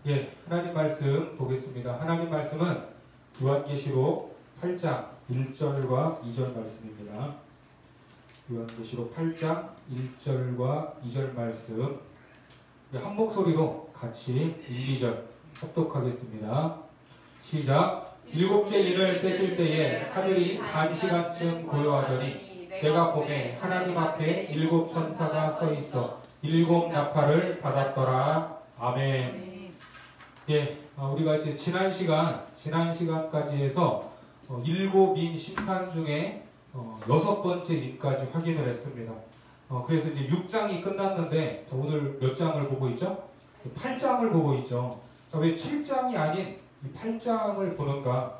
예, 하나님 말씀 보겠습니다. 하나님 말씀은 요한계시록 8장 1절과 2절 말씀입니다. 요한계시록 8장 1절과 2절 말씀 한 목소리로 같이 1, 2절 합독하겠습니다. 시작. 일곱째 인을 떼실 때에 하늘이 반 시간쯤 고요하더니 내가 보매 하나님 앞에 일곱 천사가 서 있어 일곱 나팔을 받았더라. 아멘. 예, 우리가 이제 지난 시간까지 해서 일곱인 심판 중에 여섯 번째 인까지 확인을 했습니다. 그래서 이제 6장이 끝났는데 오늘 몇 장을 보고 있죠? 8장을 보고 있죠. 왜 7장이 아닌 8장을 보는가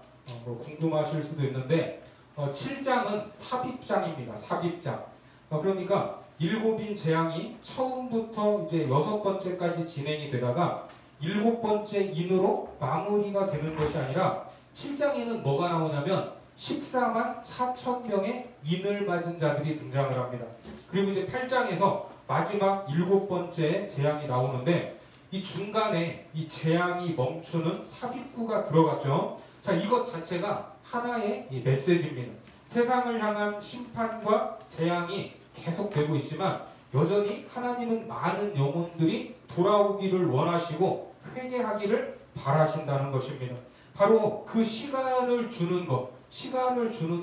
궁금하실 수도 있는데 7장은 삽입장입니다. 삽입장. 그러니까 일곱인 재앙이 처음부터 이제 여섯 번째까지 진행이 되다가 일곱 번째 인으로 마무리가 되는 것이 아니라 7장에는 뭐가 나오냐면 14만 4천 명의 인을 맞은 자들이 등장을 합니다. 그리고 이제 8장에서 마지막 일곱 번째 재앙이 나오는데 이 중간에 이 재앙이 멈추는 삽입구가 들어갔죠. 자, 이것 자체가 하나의 이 메시지입니다. 세상을 향한 심판과 재앙이 계속되고 있지만 여전히 하나님은 많은 영혼들이 돌아오기를 원하시고 회개하기를 바라신다는 것입니다. 바로 그 시간을 주는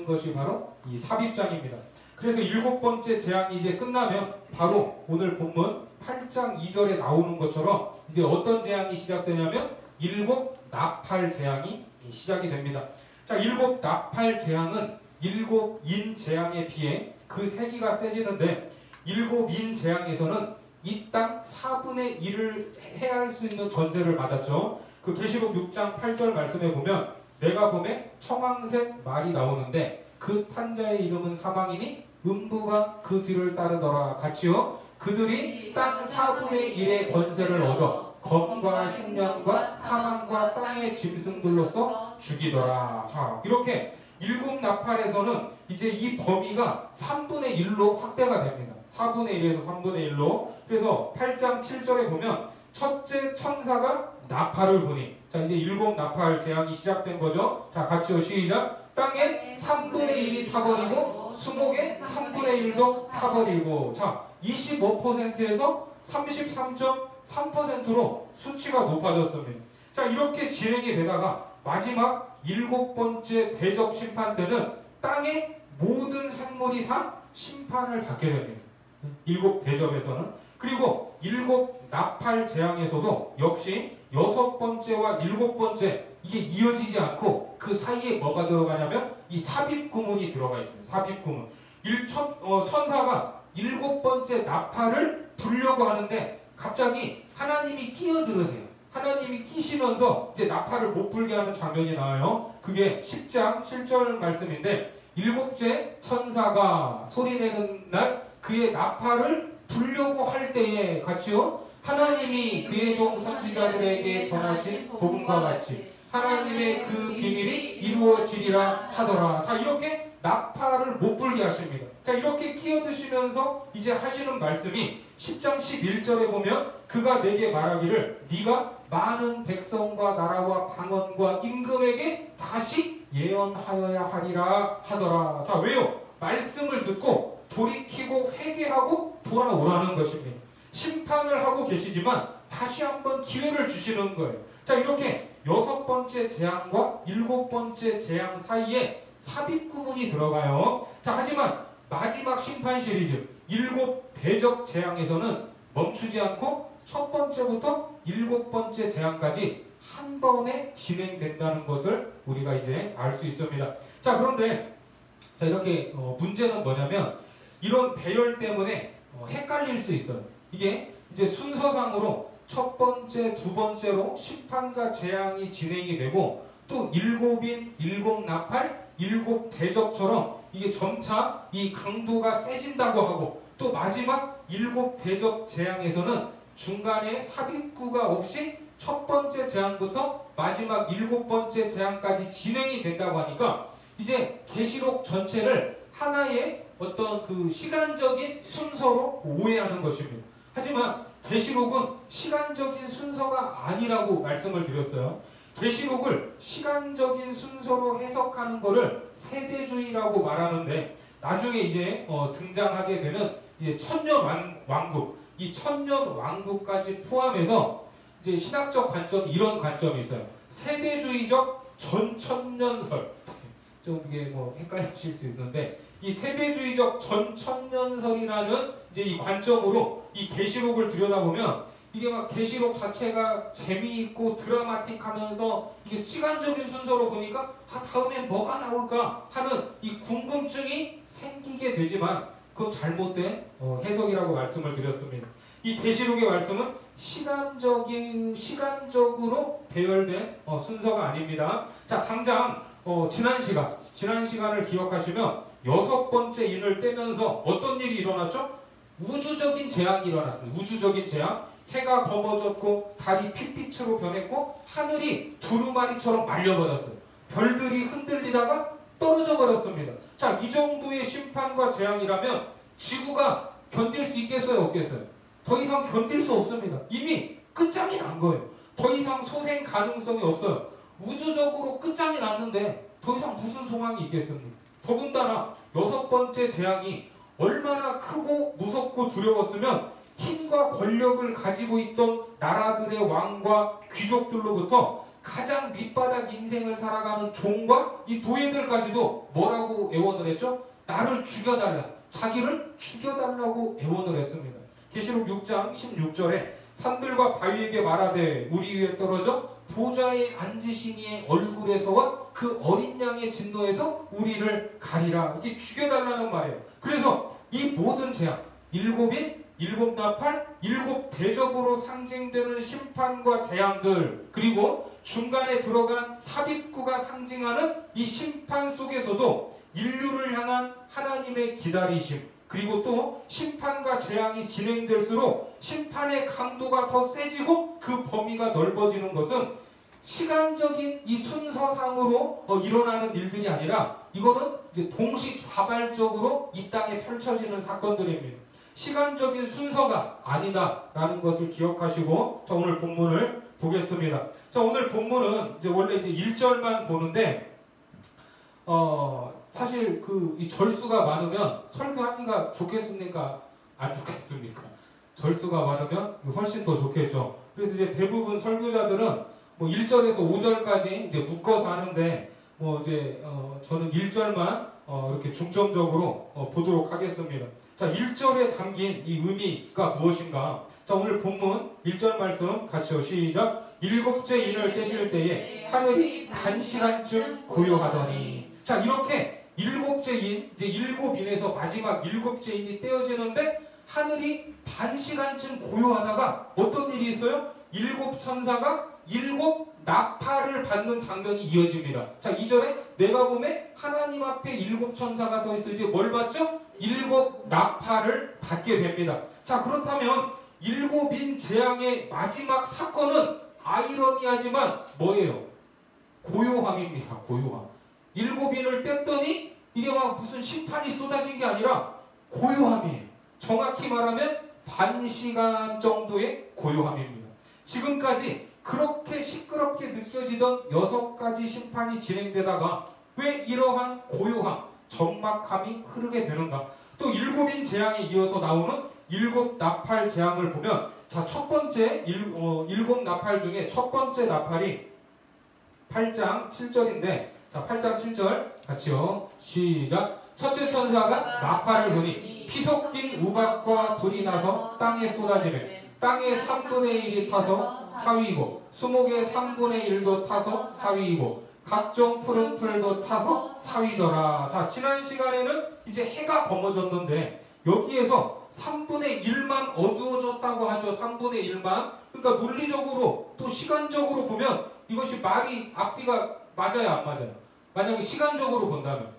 것이 바로 이 삽입장입니다. 그래서 일곱 번째 재앙이 이제 끝나면 바로 오늘 본문 8장 2절에 나오는 것처럼 이제 어떤 재앙이 시작되냐면 일곱 나팔 재앙이 시작이 됩니다. 자, 일곱 나팔 재앙은 일곱 인 재앙에 비해 그 세기가 세지는데 일곱 인 재앙에서는 이 땅 4분의 1을 해할 수 있는 권세를 받았죠. 그 계시록 6장 8절 말씀에 보면 내가 보매 청황색 말이 나오는데 그 탄자의 이름은 사망이니 음부가 그 뒤를 따르더라. 같이요. 그들이 땅 4분의 1의 권세를 얻어 검과 흉년과 사망과 땅의 짐승들로서 죽이더라. 자, 이렇게 일곱 나팔에서는 이제 이 범위가 3분의 1로 확대가 됩니다. 4분의 1에서 3분의 1로. 그래서 8장 7절에 보면 첫째 천사가 나팔을 부니, 자, 이제 일곱 나팔 재앙이 시작된 거죠. 자, 같이요. 시작. 땅에 3분의 1이 타버리고 수목에 3분의 1도 타버리고. 자, 25%에서 33.3%로 수치가 높아졌습니다. 자, 이렇게 진행이 되다가 마지막 일곱 번째 대접 심판 때는 땅의 모든 생물이 다 심판을 받게 됩니다. 일곱 대접에서는. 그리고 일곱 나팔 재앙에서도 역시 여섯 번째와 일곱 번째 이게 이어지지 않고 그 사이에 뭐가 들어가냐면 이 삽입구문이 들어가 있습니다. 삽입구문. 천사가 일곱 번째 나팔을 불려고 하는데 갑자기 하나님이 끼어들으세요. 하나님이 끼시면서 이제 나팔을 못 불게 하는 장면이 나와요. 그게 10장 7절 말씀인데 일곱째 천사가 소리내는 날 그의 나팔을 불려고 할 때에 같이요. 하나님이 그의 종 선지자들에게 전하신 복음과 같이 하나님의 그 비밀이 이루어지리라 하더라. 자, 이렇게 나팔을 못 불게 하십니다. 자, 이렇게 끼어드시면서 이제 하시는 말씀이 10장 11절에 보면 그가 내게 말하기를 네가 많은 백성과 나라와 방언과 임금에게 다시 예언하여야 하리라 하더라. 자, 왜요? 말씀을 듣고 돌이키고 회개하고 돌아오라는 것입니다. 심판을 하고 계시지만 다시 한번 기회를 주시는 거예요. 자, 이렇게 여섯 번째 재앙과 일곱 번째 재앙 사이에 삽입구문이 들어가요. 자, 하지만 마지막 심판 시리즈 일곱 대접 재앙에서는 멈추지 않고 첫 번째부터 일곱 번째 재앙까지 한 번에 진행된다는 것을 우리가 이제 알 수 있습니다. 자, 그런데 자, 이렇게 문제는 뭐냐면 이런 배열 때문에 헷갈릴 수 있어요. 이게 이제 순서상으로 첫 번째, 두 번째로 심판과 재앙이 진행이 되고 또 일곱인, 일곱 나팔, 일곱 대접처럼 이게 점차 이 강도가 세진다고 하고 또 마지막 일곱 대접 재앙에서는 중간에 삽입구가 없이 첫 번째 재앙부터 마지막 일곱 번째 재앙까지 진행이 된다고 하니까 이제 계시록 전체를 하나의 어떤 그 시간적인 순서로 오해하는 것입니다. 하지만 계시록은 시간적인 순서가 아니라고 말씀을 드렸어요. 계시록을 시간적인 순서로 해석하는 것을 세대주의라고 말하는데, 나중에 이제 등장하게 되는 이제 천년 왕국, 이 천년 왕국까지 포함해서 이제 신학적 관점, 이런 관점이 있어요. 세대주의적 전천년설. 좀 이게 뭐 헷갈리실 수 있는데, 이 세대주의적 전천년설이라는 이제 이 관점으로 이 계시록을 들여다보면, 이게 막 계시록 자체가 재미있고 드라마틱하면서 이게 시간적인 순서로 보니까 다음엔 뭐가 나올까 하는 이 궁금증이 생기게 되지만, 그건 잘못된 해석이라고 말씀을 드렸습니다. 이 계시록의 말씀은 시간적으로 배열된 순서가 아닙니다. 자, 당장 지난 시간을 기억하시면 6번째 인을 떼면서 어떤 일이 일어났죠? 우주적인 재앙이 일어났습니다. 우주적인 재앙. 해가 검어졌고 달이 핏빛으로 변했고 하늘이 두루마리처럼 말려버렸어요. 별들이 흔들리다가 떨어져 버렸습니다. 자, 이 정도의 심판과 재앙이라면 지구가 견딜 수 있겠어요? 없겠어요? 더 이상 견딜 수 없습니다. 이미 끝장이 난 거예요. 더 이상 소생 가능성이 없어요. 우주적으로 끝장이 났는데 더 이상 무슨 소망이 있겠습니까? 더군다나 6번째 재앙이 얼마나 크고 무섭고 두려웠으면 힘과 권력을 가지고 있던 나라들의 왕과 귀족들로부터 가장 밑바닥 인생을 살아가는 종과 이 노예들까지도 뭐라고 애원을 했죠? 나를 죽여달라. 자기를 죽여달라고 애원을 했습니다. 계시록 6장 16절에 산들과 바위에게 말하되 우리 위에 떨어져 보좌에 앉으신 이의 얼굴에서와 그 어린 양의 진노에서 우리를 가리라. 이렇게 죽여달라는 말이에요. 그래서 이 모든 재앙, 일곱 나팔, 7 대접으로 상징되는 심판과 재앙들, 그리고 중간에 들어간 삽입구가 상징하는 이 심판 속에서도 인류를 향한 하나님의 기다리심, 그리고 또 심판과 재앙이 진행될수록 심판의 강도가 더 세지고 그 범위가 넓어지는 것은 시간적인 이 순서상으로 일어나는 일들이 아니라 이거는 이제 동시다발적으로 이 땅에 펼쳐지는 사건들입니다. 시간적인 순서가 아니다라는 것을 기억하시고, 자, 오늘 본문을 보겠습니다. 자, 오늘 본문은 이제 원래 이제 1절만 보는데, 사실 이 절수가 많으면 설교하기가 좋겠습니까? 안 좋겠습니까? 절수가 많으면 훨씬 더 좋겠죠. 그래서 이제 대부분 설교자들은 뭐 1절에서 5절까지 이제 묶어서 하는데, 뭐 이제 저는 1절만 이렇게 중점적으로 보도록 하겠습니다. 자, 1절에 담긴 이 의미가 무엇인가? 자, 오늘 본문 1절 말씀 같이요. 시작. 7째 인을 떼실 때에 하늘이 반시간쯤 고요하더니. 자, 이렇게 7째 인, 이제 7인에서 마지막 7째 인이 떼어지는데 하늘이 반시간쯤 고요하다가 어떤 일이 있어요? 7 천사가 7 나팔을 받는 장면이 이어집니다. 자, 2절에 내가 보매 하나님 앞에 7 천사가 서 있을 때 뭘 받죠? 7 나팔을 받게 됩니다. 자, 그렇다면 7인 재앙의 마지막 사건은 아이러니하지만 뭐예요? 고요함입니다. 고요함. 7인을 뗐더니 이게 막 무슨 심판이 쏟아진 게 아니라 고요함이에요. 정확히 말하면 반시간 정도의 고요함입니다. 지금까지 그렇게 시끄럽게 느껴지던 6가지 심판이 진행되다가 왜 이러한 고요함, 적막함이 흐르게 되는가? 또 7인 재앙에 이어서 나오는 7 나팔 재앙을 보면, 자, 첫 번째 7 나팔 중에 첫 번째 나팔이 8장 7절인데, 자, 8장 7절 같이요. 시작. 첫째 천사가 나팔을 부니 피 섞인 우박과 불이 나서 땅에 쏟아지매 땅의 3분의 1이 타서 사위이고 수목의 3분의 1도 타서 사위이고 각종 푸른 풀도 타서 사위더라. 자, 지난 시간에는 이제 해가 검어졌는데 여기에서 3분의 1만 어두워졌다고 하죠. 3분의 1만. 그러니까 논리적으로 또 시간적으로 보면 이것이 말이 앞뒤가 맞아요, 안 맞아요? 만약에 시간적으로 본다면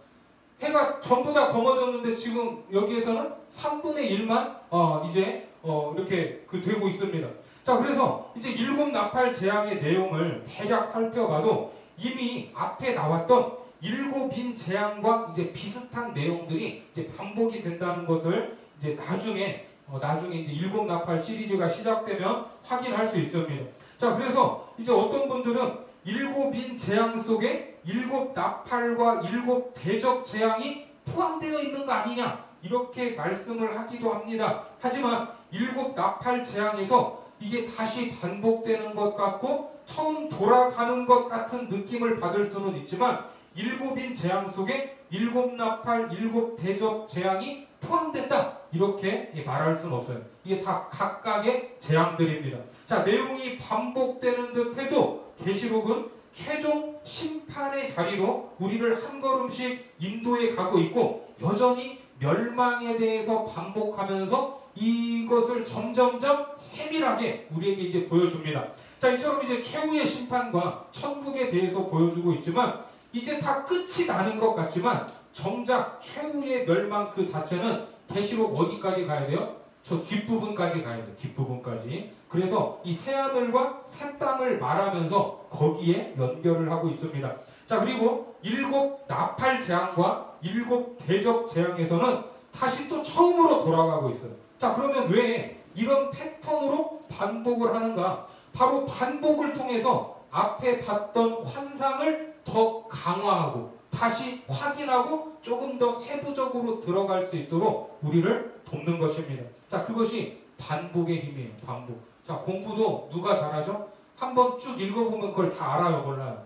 해가 전부 다 검어졌는데 지금 여기에서는 3분의 1만 이제 이렇게 되고 있습니다. 자, 그래서 이제 7 나팔 재앙의 내용을 대략 살펴봐도 이미 앞에 나왔던 7인 재앙과 이제 비슷한 내용들이 이제 반복이 된다는 것을 이제 나중에 나중에 이제 일곱 나팔 시리즈가 시작되면 확인할 수 있습니다. 자, 그래서 이제 어떤 분들은 일곱인 재앙 속에 일곱 나팔과 일곱 대적 재앙이 포함되어 있는 거 아니냐 이렇게 말씀을 하기도 합니다. 하지만 일곱 나팔 재앙에서 이게 다시 반복되는 것 같고 처음 돌아가는 것 같은 느낌을 받을 수는 있지만 일곱인 재앙 속에 일곱 나팔, 일곱 대적 재앙이 포함됐다 이렇게 말할 수는 없어요. 이게 다 각각의 재앙들입니다. 자, 내용이 반복되는 듯해도 계시록은 최종 심판의 자리로 우리를 한 걸음씩 인도해 가고 있고 여전히 멸망에 대해서 반복하면서 이것을 점점점 세밀하게 우리에게 이제 보여줍니다. 자, 이처럼 이제 최후의 심판과 천국에 대해서 보여주고 있지만 이제 다 끝이 나는 것 같지만 정작 최후의 멸망 그 자체는 계시록 어디까지 가야 돼요? 저 뒷부분까지 가야 돼요. 뒷부분까지. 그래서 이 새하늘과 새 땅을 말하면서 거기에 연결을 하고 있습니다. 자, 그리고 일곱 나팔 재앙과 일곱 대적 재앙에서는 다시 또 처음으로 돌아가고 있어요. 자, 그러면 왜 이런 패턴으로 반복을 하는가? 바로 반복을 통해서 앞에 봤던 환상을 더 강화하고 다시 확인하고 조금 더 세부적으로 들어갈 수 있도록 우리를 돕는 것입니다. 자, 그것이 반복의 힘이에요. 반복. 자, 공부도 누가 잘하죠? 한번 쭉 읽어보면 그걸 다 알아요, 몰라요?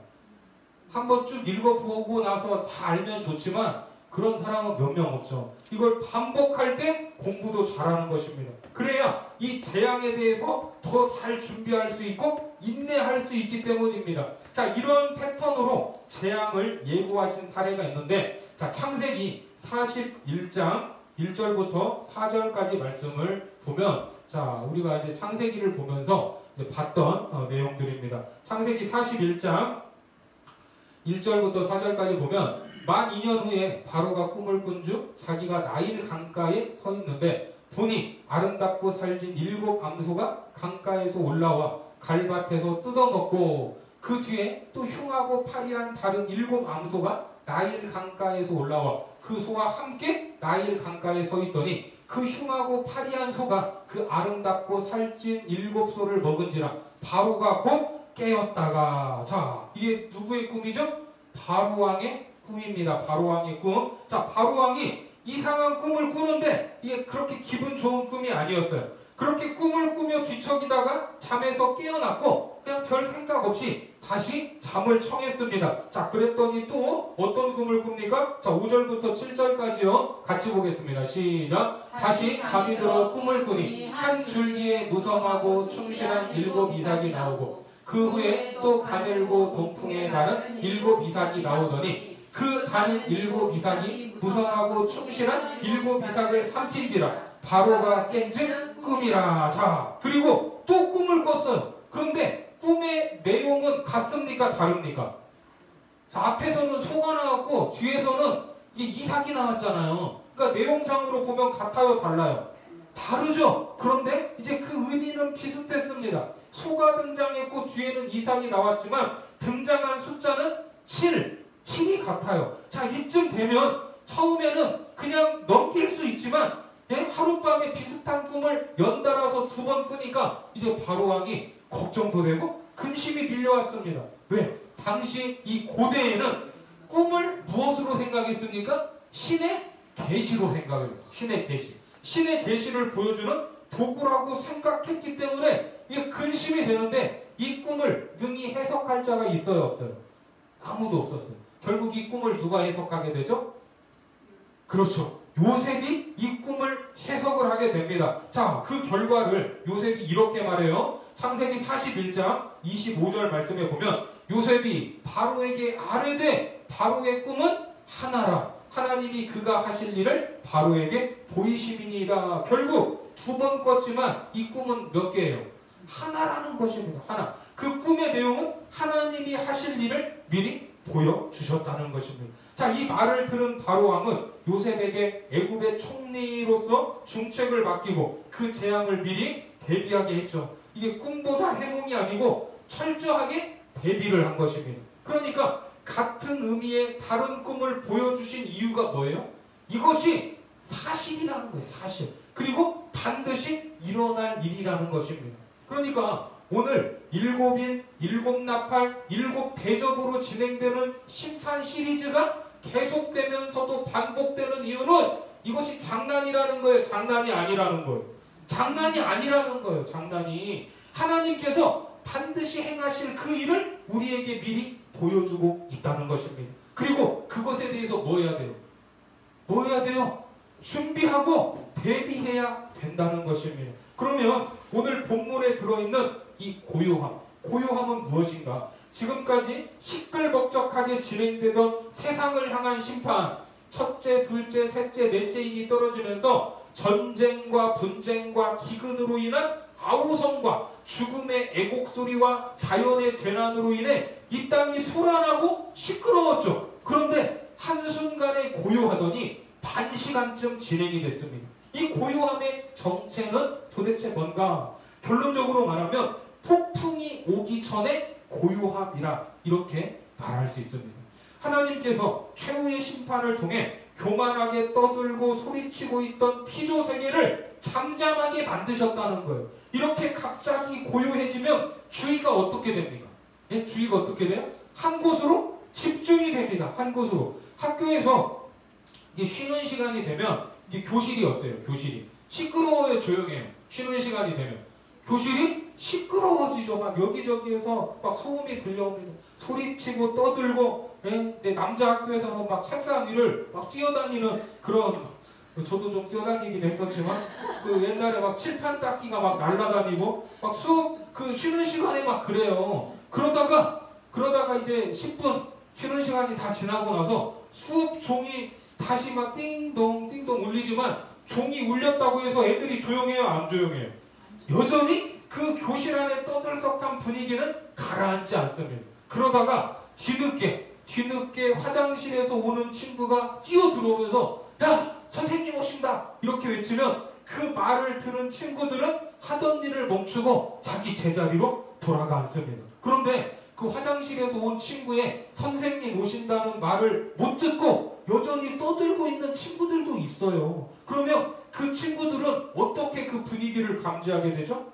한번 쭉 읽어보고 나서 다 알면 좋지만 그런 사람은 몇 명 없죠. 이걸 반복할 때 공부도 잘하는 것입니다. 그래야 이 재앙에 대해서 더 잘 준비할 수 있고 인내할 수 있기 때문입니다. 자, 이런 패턴으로 재앙을 예고하신 사례가 있는데, 자, 창세기 41장 1절부터 4절까지 말씀을 보면, 자, 우리가 이제 창세기를 보면서 이제 봤던 내용들입니다. 창세기 41장 1절부터 4절까지 보면 만 2년 후에 바로가 꿈을 꾼 중 자기가 나일 강가에 서 있는데 보니 아름답고 살진 일곱 암소가 강가에서 올라와 갈밭에서 뜯어먹고 그 뒤에 또 흉하고 파리한 다른 일곱 암소가 나일 강가에서 올라와 그 소와 함께 나일 강가에 서 있더니 그 흉하고 파리한 소가 그 아름답고 살찐 일곱 소를 먹은지라 바로가 곧 깨었다가, 자, 이게 누구의 꿈이죠? 바로왕의 꿈입니다. 바로왕의 꿈. 자, 바로왕이 이상한 꿈을 꾸는데 이게 그렇게 기분 좋은 꿈이 아니었어요. 그렇게 꿈을 꾸며 뒤척이다가 잠에서 깨어났고 그냥 별 생각 없이 다시 잠을 청했습니다. 자, 그랬더니 또 어떤 꿈을 꿉니까? 자, 5절부터 7절까지요. 같이 보겠습니다. 시작. 다시 잠이 들어 꿈을 꾸니 한 줄기에 무성하고 충실한 일곱 이삭이 나오고 그 후에 또 가늘고 동풍에 나는 일곱 이삭이 나오더니 그 가는 일곱 이삭이 무성하고 충실한 일곱 이삭을 삼킨지라 바로가 깬즉 꿈이라. 자, 그리고 또 꿈을 꿨어요. 그런데 꿈의 내용은 같습니까? 다릅니까? 자, 앞에서는 소가 나왔고 뒤에서는 이삭이 나왔잖아요. 그러니까 내용상으로 보면 같아요? 달라요? 다르죠? 그런데 이제 그 의미는 비슷했습니다. 소가 등장했고 뒤에는 이삭이 나왔지만 등장한 숫자는 7이 같아요. 자, 이쯤 되면 처음에는 그냥 넘길 수 있지만 하룻밤에 비슷한 꿈을 연달아서 두 번 꾸니까 이제 바로왕이 걱정도 되고 근심이 밀려왔습니다. 왜? 당시 이 고대에는 꿈을 무엇으로 생각했습니까? 신의 계시로 생각했어요. 신의 계시. 신의 계시를 보여주는 도구라고 생각했기 때문에 이게 근심이 되는데 이 꿈을 능히 해석할 자가 있어요, 없어요? 아무도 없었어요. 결국 이 꿈을 누가 해석하게 되죠? 그렇죠. 요셉이 이 꿈을 해석을 하게 됩니다. 자, 그 결과를 요셉이 이렇게 말해요. 창세기 41장 25절 말씀에 보면 요셉이 바로에게 아뢰되 바로의 꿈은 하나라. 하나님이 그가 하실 일을 바로에게 보이심이니이다. 결국 두 번 꿨지만 이 꿈은 몇 개예요? 하나라는 것입니다. 하나. 그 꿈의 내용은 하나님이 하실 일을 미리 보여주셨다는 것입니다. 자, 이 말을 들은 바로왕은 요셉에게 애굽의 총리로서 중책을 맡기고 그 재앙을 미리 대비하게 했죠. 이게 꿈보다 해몽이 아니고 철저하게 대비를 한 것입니다. 그러니까 같은 의미의 다른 꿈을 보여주신 이유가 뭐예요? 이것이 사실이라는 거예요. 사실. 그리고 반드시 일어날 일이라는 것입니다. 그러니까 오늘 7인, 7나팔, 7대접으로 진행되는 심판 시리즈가 계속되면서도 반복되는 이유는 이것이 장난이라는 거예요. 장난이 아니라는 거예요. 장난이 아니라는 거예요. 장난이. 하나님께서 반드시 행하실 그 일을 우리에게 미리 보여주고 있다는 것입니다. 그리고 그것에 대해서 뭐 해야 돼요? 뭐 해야 돼요? 준비하고 대비해야 된다는 것입니다. 그러면 오늘 본문에 들어있는 이 고요함. 고요함은 무엇인가? 지금까지 시끌벅적하게 진행되던 세상을 향한 심판, 첫째, 둘째, 셋째, 넷째인이 떨어지면서 전쟁과 분쟁과 기근으로 인한 아우성과 죽음의 애곡소리와 자연의 재난으로 인해 이 땅이 소란하고 시끄러웠죠. 그런데 한순간에 고요하더니 반시간쯤 진행이 됐습니다. 이 고요함의 정체는 도대체 뭔가? 결론적으로 말하면 폭풍이 오기 전에 고요함이라 이렇게 말할 수 있습니다. 하나님께서 최후의 심판을 통해 교만하게 떠들고 소리치고 있던 피조 세계를 잠잠하게 만드셨다는 거예요. 이렇게 갑자기 고요해지면 주의가 어떻게 됩니까? 예? 주의가 어떻게 돼요? 한 곳으로 집중이 됩니다. 한 곳으로. 학교에서 이게 쉬는 시간이 되면 이게 교실이 어때요? 교실이 시끄러워요, 조용해요? 쉬는 시간이 되면 교실이 시끄러워지죠. 막 여기저기에서 막 소음이 들려옵니다. 소리치고 떠들고, 예? 남자 학교에서는 막 책상 위를 막 뛰어다니는 그런, 저도 좀 뛰어다니긴 했었지만 그 옛날에 막 칠판 닦기가 막 날아다니고 막 수업 그 쉬는 시간에 막 그래요. 그러다가 이제 10분 쉬는 시간이 다 지나고 나서 수업 종이 다시 막 띵동 띵동 울리지만 종이 울렸다고 해서 애들이 조용해요, 안 조용해요? 여전히 그 교실 안에 떠들썩한 분위기는 가라앉지 않습니다. 그러다가 뒤늦게 화장실에서 오는 친구가 뛰어 들어오면서 야! 선생님 오신다! 이렇게 외치면 그 말을 들은 친구들은 하던 일을 멈추고 자기 제자리로 돌아가앉습니다. 그런데 그 화장실에서 온 친구의 선생님 오신다는 말을 못 듣고 여전히 떠들고 있는 친구들도 있어요. 그러면 그 친구들은 어떻게 그 분위기를 감지하게 되죠?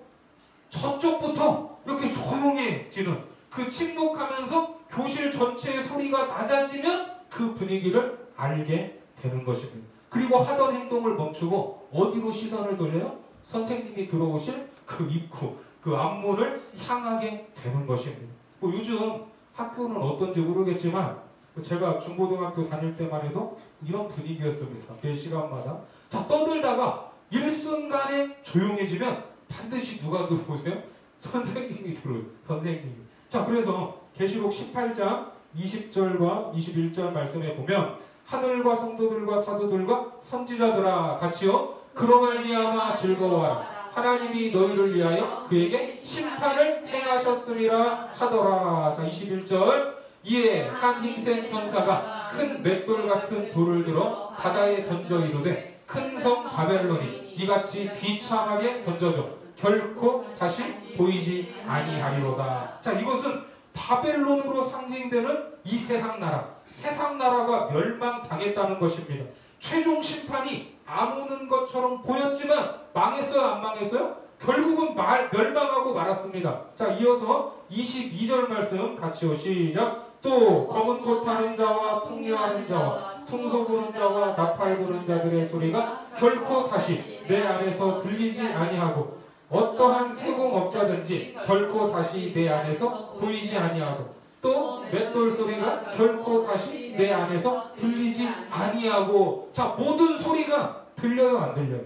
저쪽부터 이렇게 조용해지는 그 침묵하면서 교실 전체의 소리가 낮아지면 그 분위기를 알게 되는 것입니다. 그리고 하던 행동을 멈추고 어디로 시선을 돌려요? 선생님이 들어오실 그 입구, 그 앞문을 향하게 되는 것입니다. 뭐 요즘 학교는 어떤지 모르겠지만 제가 중고등학교 다닐 때만 해도 이런 분위기였습니다. 매 시간마다. 자, 떠들다가 일순간에 조용해지면 반드시 누가 들어오세요? 선생님이 들어오세요. 선생님이. 자, 그래서 계시록 18장 20절과 21절 말씀에 보면 하늘과 성도들과 사도들과 선지자들아 같이요 그로 말미암아 즐거워하라. 하나님이 너희를 위하여 그에게 심판을 행하셨음이라 하더라. 자, 21절 이에 한 힘센 천사가 큰 맷돌 같은 돌을 들어 바다에 던져 이르되 큰 성 바벨론이 이같이 비참하게 던져져 결코 다시 보이지 아니하리로다. 자, 이것은 바벨론으로 상징되는 이 세상 나라가 멸망당했다는 것입니다. 최종 심판이 안 오는 것처럼 보였지만 망했어요, 안 망했어요? 결국은 멸망하고 말았습니다. 자, 이어서 22절 말씀 같이요. 시작. 또 검은 꽃 타는 자와 풍요하는 자와 풍소 부는 자와 나팔 부는 자들의 소리가 결코 다시 내 안에서 들리지 아니하고 어떠한 세공업자든지 결코 다시 내 안에서 보이지 아니하고 또 맷돌 소리가 결코 다시 내 안에서 들리지 아니하고. 자, 모든 소리가 들려요, 안 들려요?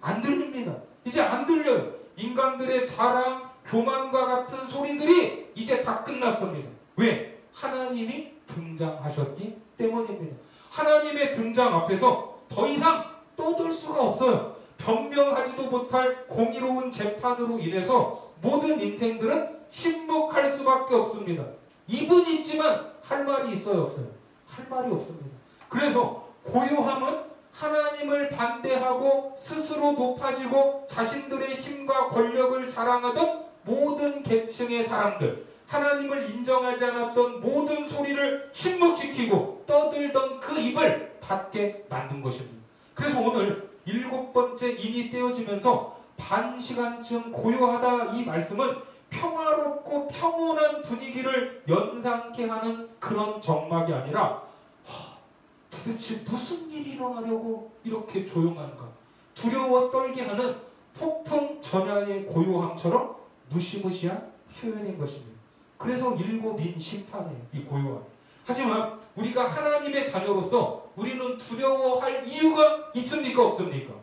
안 들립니다. 이제 안 들려요. 인간들의 자랑, 교만과 같은 소리들이 이제 다 끝났습니다. 왜? 하나님이 등장하셨기 때문입니다. 하나님의 등장 앞에서 더 이상 떠들 수가 없어요. 변명하지도 못할 공의로운 재판으로 인해서 모든 인생들은 침묵할 수밖에 없습니다. 입은 있지만 할 말이 있어요, 없어요? 할 말이 없습니다. 그래서 고요함은 하나님을 반대하고 스스로 높아지고 자신들의 힘과 권력을 자랑하던 모든 계층의 사람들, 하나님을 인정하지 않았던 모든 소리를 침묵시키고 떠들던 그 입을 닫게 만든 것입니다. 그래서 오늘 7번째 인이 떼어지면서 반 시간쯤 고요하다, 이 말씀은 평화롭고 평온한 분위기를 연상케 하는 그런 정막이 아니라 도대체 무슨 일이 일어나려고 이렇게 조용한가, 두려워 떨게 하는 폭풍 전야의 고요함처럼 무시무시한 표현인 것입니다. 그래서 7인 심판이에요, 이 고요함. 하지만 우리가 하나님의 자녀로서 우리는 두려워할 이유가 있습니까, 없습니까?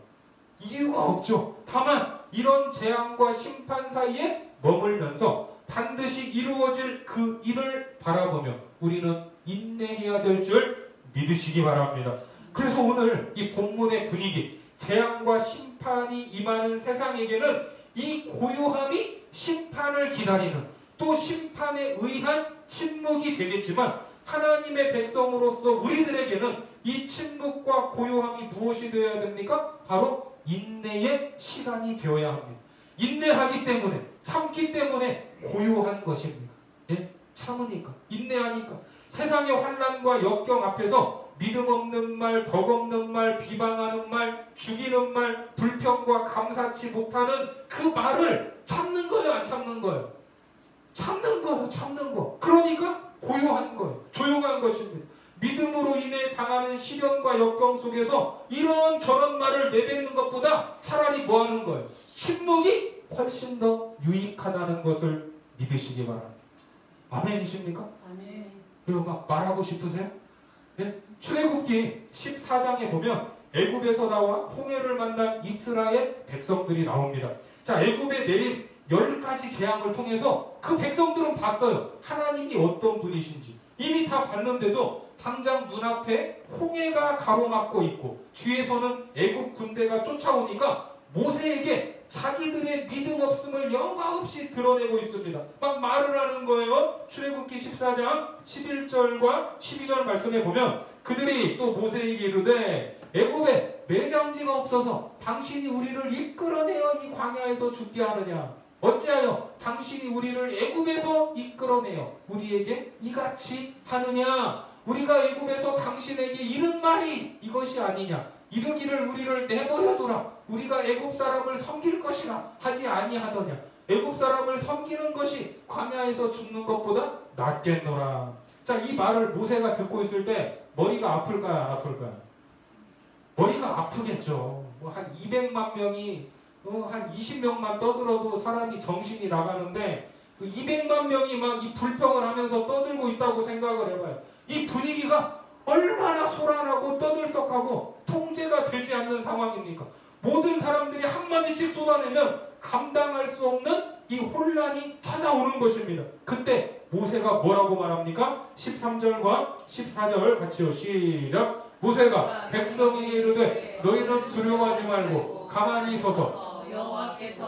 이유가 없죠. 다만 이런 재앙과 심판 사이에 머물면서 반드시 이루어질 그 일을 바라보며 우리는 인내해야 될 줄 믿으시기 바랍니다. 그래서 오늘 이 본문의 분위기, 재앙과 심판이 임하는 세상에게는 이 고요함이 심판을 기다리는, 또 심판에 의한 침묵이 되겠지만, 하나님의 백성으로서 우리들에게는 이 침묵과 고요함이 무엇이 되어야 됩니까? 바로 인내의 시간이 되어야 합니다. 인내하기 때문에, 참기 때문에 고요한 것입니다. 예? 참으니까, 인내하니까. 세상의 환난과 역경 앞에서 믿음 없는 말, 덕 없는 말, 비방하는 말, 죽이는 말, 불평과 감사치 못하는 그 말을 참는 거예요, 안 참는 거예요? 참는 거예요, 참는 거. 그러니까 고요한 거예요, 조용한 것입니다. 믿음으로 인해 당하는 시련과 역경 속에서 이런저런 말을 내뱉는 것보다 차라리 뭐 하는 거예요? 침묵이 훨씬 더 유익하다는 것을 믿으시기 바랍니다. 아멘이십니까? 아멘. 이거 막 말하고 싶으세요? 네? 출애굽기 14장에 보면 애굽에서 나와 홍해를 만난 이스라엘 백성들이 나옵니다. 자, 애굽에 내린 10가지 재앙을 통해서 그 백성들은 봤어요. 하나님이 어떤 분이신지. 이미 다 봤는데도 당장 눈앞에 홍해가 가로막고 있고 뒤에서는 애굽 군대가 쫓아오니까 모세에게 자기들의 믿음 없음을 여과없이 드러내고 있습니다. 막 말을 하는 거예요. 출애굽기 14장 11절과 12절 말씀에 보면 그들이 또 모세에게 이르되 애굽에 매장지가 없어서 당신이 우리를 이끌어내어 이 광야에서 죽게 하느냐, 어찌하여 당신이 우리를 애굽에서 이끌어내어 우리에게 이같이 하느냐, 우리가 애굽에서 당신에게 이른 말이 이것이 아니냐, 이르기를 우리를 내버려두라, 우리가 애굽 사람을 섬길 것이라 하지 아니하더냐, 애굽 사람을 섬기는 것이 광야에서 죽는 것보다 낫겠노라. 자, 이 말을 모세가 듣고 있을 때 머리가 아플까요, 안 아플까요? 머리가 아프겠죠. 뭐 한 200만 명이 한 20명만 떠들어도 사람이 정신이 나가는데 그 200만 명이 막 이 불평을 하면서 떠들고 있다고 생각을 해봐요. 이 분위기가 얼마나 소란하고 떠들썩하고 통제가 되지 않는 상황입니까? 모든 사람들이 한마디씩 쏟아내면 감당할 수 없는 이 혼란이 찾아오는 것입니다. 그때 모세가 뭐라고 말합니까? 13절과 14절 같이요. 시작. 모세가 백성에게 이르되 너희는 두려워하지 말고 가만히 서서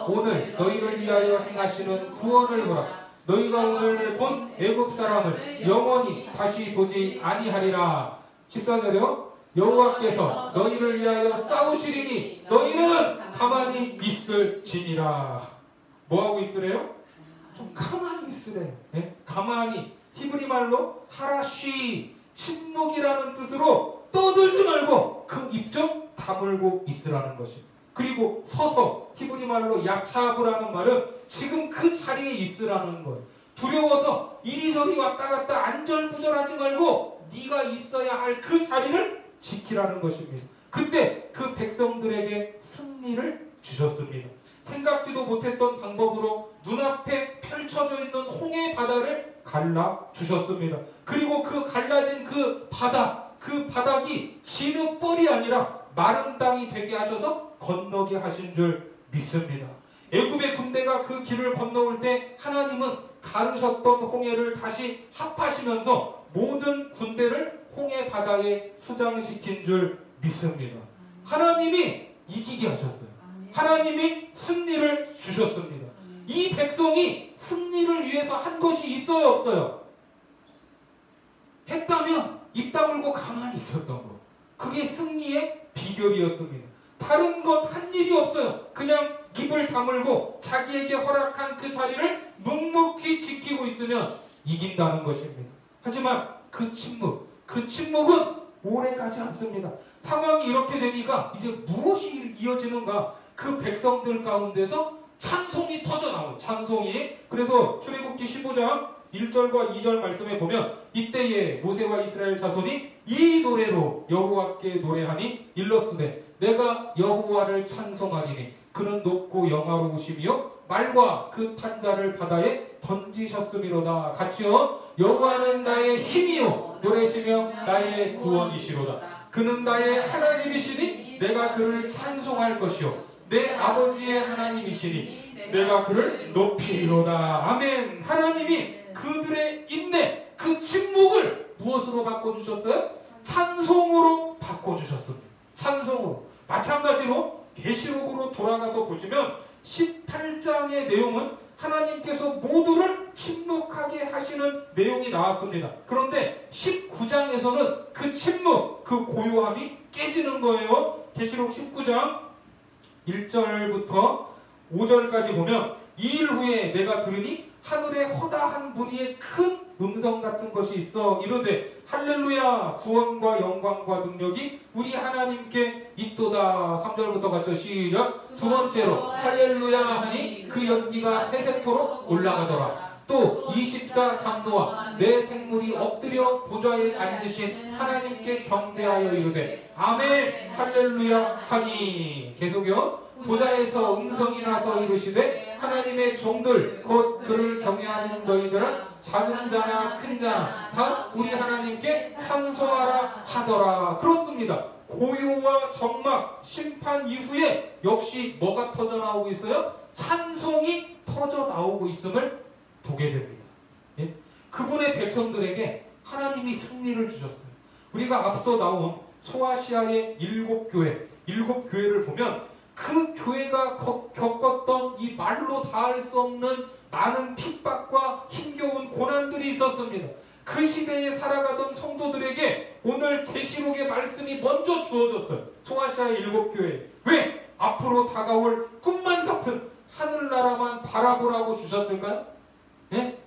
오늘 너희를 위하여 행하시는 구원을 보라. 너희가 오늘 본 애굽 사람을 영원히 다시 보지 아니하리라. 14절이요. 여호와께서 너희를 위하여 싸우시리니 너희는 가만히 있을지니라. 뭐하고 있으래요? 좀 가만히 있으래요. 네? 가만히, 히브리 말로 하라쉬, 침묵이라는 뜻으로 떠들지 말고 그 입 좀 다물고 있으라는 것입니다. 그리고 서서, 히브리 말로 야차브라는 말은 지금 그 자리에 있으라는 거예요. 두려워서 이리저리 왔다 갔다 안절부절하지 말고 네가 있어야 할 그 자리를 지키라는 것입니다. 그때 그 백성들에게 승리를 주셨습니다. 생각지도 못했던 방법으로 눈앞에 펼쳐져 있는 홍해 바다를 갈라주셨습니다. 그리고 그 갈라진 그 바다, 그 바닥이 진흙벌이 아니라 마른 땅이 되게 하셔서 건너게 하신 줄 믿습니다. 애굽의 군대가 그 길을 건너올 때 하나님은 가르셨던 홍해를 다시 합하시면서 모든 군대를 홍해 바다에 수장시킨 줄 믿습니다. 하나님이 이기게 하셨어요. 하나님이 승리를 주셨습니다. 이 백성이 승리를 위해서 한 것이 있어요, 없어요? 했다면 입 다물고 가만히 있었던 것. 그게 승리의 비결이었습니다. 다른 것 한 일이 없어요. 그냥 입을 다물고 자기에게 허락한 그 자리를 묵묵히 지키고 있으면 이긴다는 것입니다. 하지만 그 침묵은 오래 가지 않습니다. 상황이 이렇게 되니까 이제 무엇이 이어지는가? 그 백성들 가운데서 찬송이 터져 나온 찬송이. 그래서 출애굽기 15장 1절과 2절 말씀에 보면 이때에 모세와 이스라엘 자손이 이 노래로 여호와께 노래하니 일렀으되 내가 여호와를 찬송하리니 그는 높고 영화로우시며 말과 그 탄자를 바다에 던지셨음이로다. 같이요. 여호와는 나의 힘이요 노래시며 나의 구원이시로다. 그는 나의 하나님이시니 내가 그를 찬송할 것이요 내 아버지의 하나님이시니 내가 그를 높이리로다. 아멘. 하나님이 그들의 인내, 그 침묵을 무엇으로 바꿔주셨어요? 찬송으로 바꿔주셨습니다. 찬송으로. 마찬가지로 계시록으로 돌아가서 보시면 18장의 내용은 하나님께서 모두를 침묵하게 하시는 내용이 나왔습니다. 그런데 19장에서는 그 침묵, 그 고요함이 깨지는 거예요. 계시록 19장 1절부터 5절까지 보면 이 일 후에 내가 들으니 하늘에 허다한 무리의 큰 음성 같은 것이 있어 이르되 할렐루야 구원과 영광과 능력이 우리 하나님께 있도다. 3절부터 같이 시작. 두 번째로 할렐루야 하니 그 연기가 세세토록 올라가더라. 또 24장로와 내 생물이 엎드려 보좌에 앉으신 하나님께 경배하여 이르되 아멘 할렐루야 하니. 계속요. 보좌에서 음성이 나서 이르시되 하나님의 종들 곧 그를 경외하는 너희들은 작은 자나 큰 자나 다 우리 하나님께 찬송하라 하더라. 그렇습니다. 고요와 정막 심판 이후에 역시 뭐가 터져 나오고 있어요? 찬송이 터져 나오고 있음을 보게 됩니다. 예? 그분의 백성들에게 하나님이 승리를 주셨어요. 우리가 앞서 나온 소아시아의 7교회를 보면 그 교회가 겪었던 이 말로 다할 수 없는 많은 핍박과 힘겨운 고난들이 있었습니다. 그 시대에 살아가던 성도들에게 오늘 계시록의 말씀이 먼저 주어졌어요. 소아시아의 7교회. 왜? 앞으로 다가올 꿈만 같은 하늘나라만 바라보라고 주셨을까요? 예?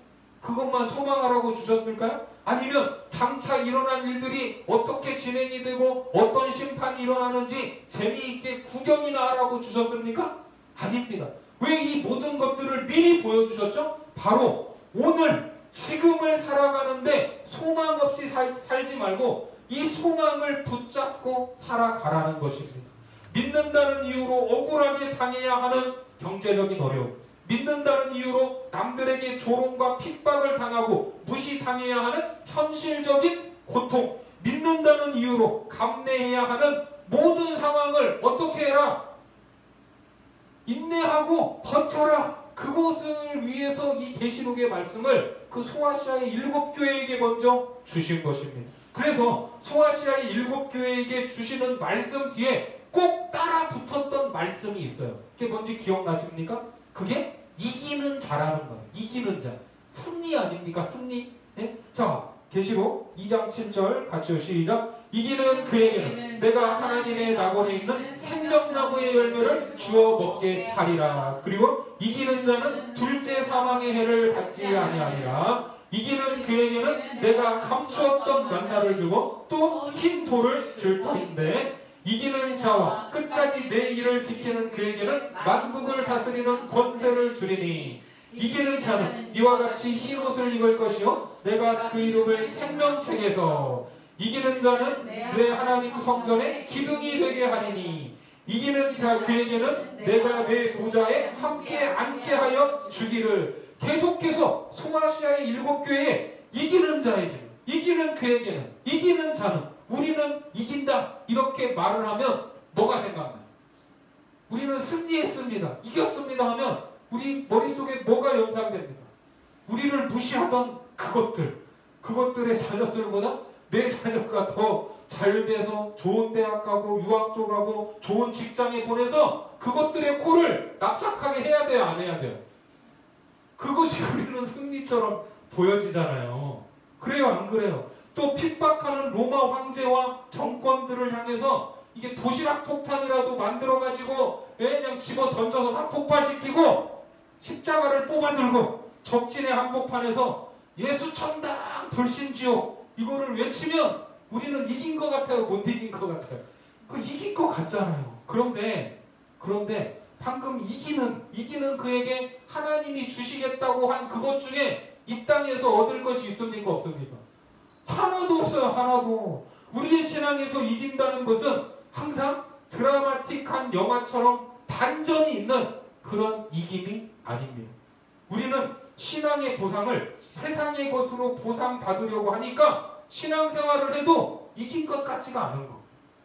그것만 소망하라고 주셨을까요? 아니면 장차 일어날 일들이 어떻게 진행이 되고 어떤 심판이 일어나는지 재미있게 구경이나 하라고 주셨습니까? 아닙니다. 왜 이 모든 것들을 미리 보여주셨죠? 바로 오늘 지금을 살아가는데 소망 없이 살지 말고 이 소망을 붙잡고 살아가라는 것입니다. 믿는다는 이유로 억울하게 당해야 하는 경제적인 어려움, 믿는다는 이유로 남들에게 조롱과 핍박을 당하고 무시당해야 하는 현실적인 고통, 믿는다는 이유로 감내해야 하는 모든 상황을 어떻게 해라? 인내하고 버텨라. 그것을 위해서 이 계시록의 말씀을 그 소아시아의 7교회에게 먼저 주신 것입니다. 그래서 소아시아의 7교회에게 주시는 말씀 뒤에 꼭 따라 붙었던 말씀이 있어요. 그게 뭔지 기억나십니까? 그게 이기는 자라는 거예요. 이기는 자. 승리 아닙니까? 승리. 네? 자, 계시록 2장 7절 같이 시작. 이기는 그에게는 내가 하나님의 낙원에 있는 생명나무의 열매를 주어 먹게 하리라. 그리고 이기는 자는 둘째 사망의 해를 받지 아니하리라. 이기는 그에게는 내가 감추었던 만나를 주고 또 흰 돌을 줄 터인데 이기는 자와 끝까지 내 일을 지키는 그에게는 만국을 다스리는 권세를 주리니 이기는 자는 이와 같이 흰옷을 입을 것이요 내가 그 이름을 생명책에서 이기는 자는 내 하나님 성전의 기둥이 되게 하리니 이기는 자 그에게는 내가 내 보좌에 함께 앉게 하여 주기를. 계속해서 소아시아의 7교회에 이기는 자에게, 이기는 그에게는, 이기는 자는, 우리는 이긴다 이렇게 말을 하면 뭐가 생각나요? 우리는 승리했습니다, 이겼습니다 하면 우리 머릿속에 뭐가 연상됩니까? 우리를 무시하던 그것들의 자녀들보다 내 자녀가 더 잘 돼서 좋은 대학 가고 유학도 가고 좋은 직장에 보내서 그것들의 코를 납작하게 해야 돼요, 안 해야 돼요? 그것이 우리는 승리처럼 보여지잖아요. 그래요, 안 그래요? 또 핍박하는 로마 황제와 정권들을 향해서 이게 도시락 폭탄이라도 만들어가지고 그냥 집어 던져서 다 폭발시키고 십자가를 뽑아들고 적진의 한복판에서 예수 천당 불신지옥 이거를 외치면 우리는 이긴 것 같아요? 못 이긴 것 같아요? 그 이긴 것 같잖아요. 그런데 방금 이기는 그에게 하나님이 주시겠다고 한 그것 중에 이 땅에서 얻을 것이 있습니까? 없습니까? 하나도 없어요. 하나도. 우리의 신앙에서 이긴다는 것은 항상 드라마틱한 영화처럼 반전이 있는 그런 이김이 아닙니다. 우리는 신앙의 보상을 세상의 것으로 보상받으려고 하니까 신앙생활을 해도 이긴 것 같지가 않은 거.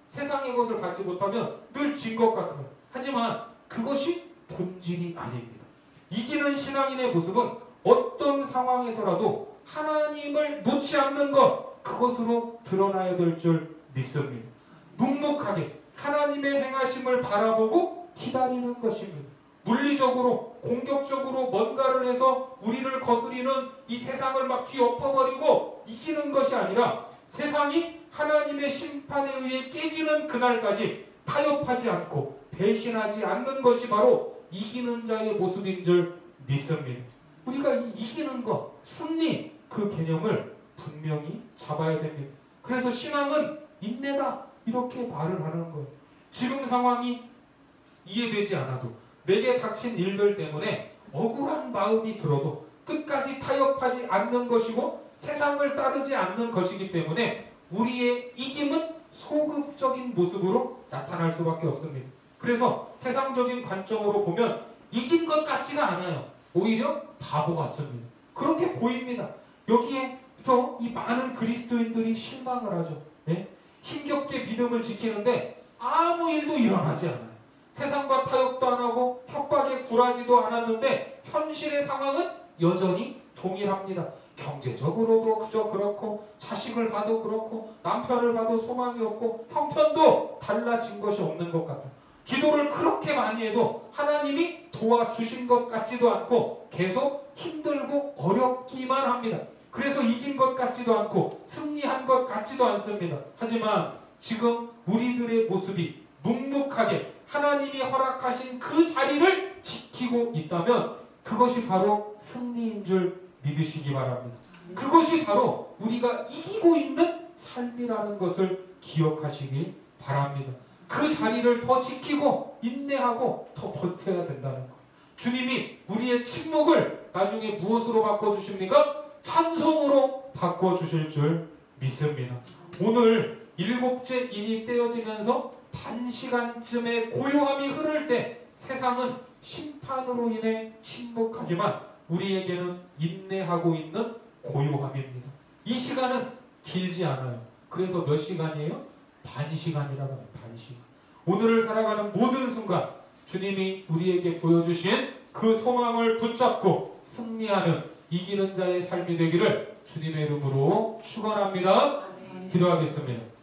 세상의 것을 받지 못하면 늘 진 것 같아요. 하지만 그것이 본질이 아닙니다. 이기는 신앙인의 모습은 어떤 상황에서라도 하나님을 놓지 않는 것, 그것으로 드러나야 될 줄 믿습니다. 묵묵하게 하나님의 행하심을 바라보고 기다리는 것입니다. 물리적으로 공격적으로 뭔가를 해서 우리를 거스리는 이 세상을 막 뒤엎어버리고 이기는 것이 아니라 세상이 하나님의 심판에 의해 깨지는 그날까지 타협하지 않고 배신하지 않는 것이 바로 이기는 자의 모습인 줄 믿습니다. 우리가 이 이기는 것, 승리, 그 개념을 분명히 잡아야 됩니다. 그래서 신앙은 인내다, 이렇게 말을 하는 거예요. 지금 상황이 이해되지 않아도 내게 닥친 일들 때문에 억울한 마음이 들어도 끝까지 타협하지 않는 것이고 세상을 따르지 않는 것이기 때문에 우리의 이김은 소극적인 모습으로 나타날 수밖에 없습니다. 그래서 세상적인 관점으로 보면 이긴 것 같지가 않아요. 오히려 바보 같습니다. 그렇게 보입니다. 여기에서 이 많은 그리스도인들이 실망을 하죠. 네? 힘겹게 믿음을 지키는데 아무 일도 일어나지 않아요. 세상과 타협도 안 하고 협박에 굴하지도 않았는데 현실의 상황은 여전히 동일합니다. 경제적으로도 그저 그렇고 자식을 봐도 그렇고 남편을 봐도 소망이 없고 형편도 달라진 것이 없는 것 같아요. 기도를 그렇게 많이 해도 하나님이 도와주신 것 같지도 않고 계속 힘들고 어렵기만 합니다. 그래서 이긴 것 같지도 않고 승리한 것 같지도 않습니다. 하지만 지금 우리들의 모습이 묵묵하게 하나님이 허락하신 그 자리를 지키고 있다면 그것이 바로 승리인 줄 믿으시기 바랍니다. 그것이 바로 우리가 이기고 있는 삶이라는 것을 기억하시기 바랍니다. 그 자리를 더 지키고 인내하고 더 버텨야 된다는 것. 주님이 우리의 침묵을 나중에 무엇으로 바꿔주십니까? 찬송으로 바꿔주실 줄 믿습니다. 오늘 7째 인이 떼어지면서 반시간쯤의 고요함이 흐를 때 세상은 심판으로 인해 침묵하지만 우리에게는 인내하고 있는 고요함입니다. 이 시간은 길지 않아요. 그래서 몇 시간이에요? 반시간이라고 해요. 반시간. 오늘을 살아가는 모든 순간 주님이 우리에게 보여주신 그 소망을 붙잡고 승리하는 이기는 자의 삶이 되기를 주님의 이름으로 축원합니다. 기도하겠습니다.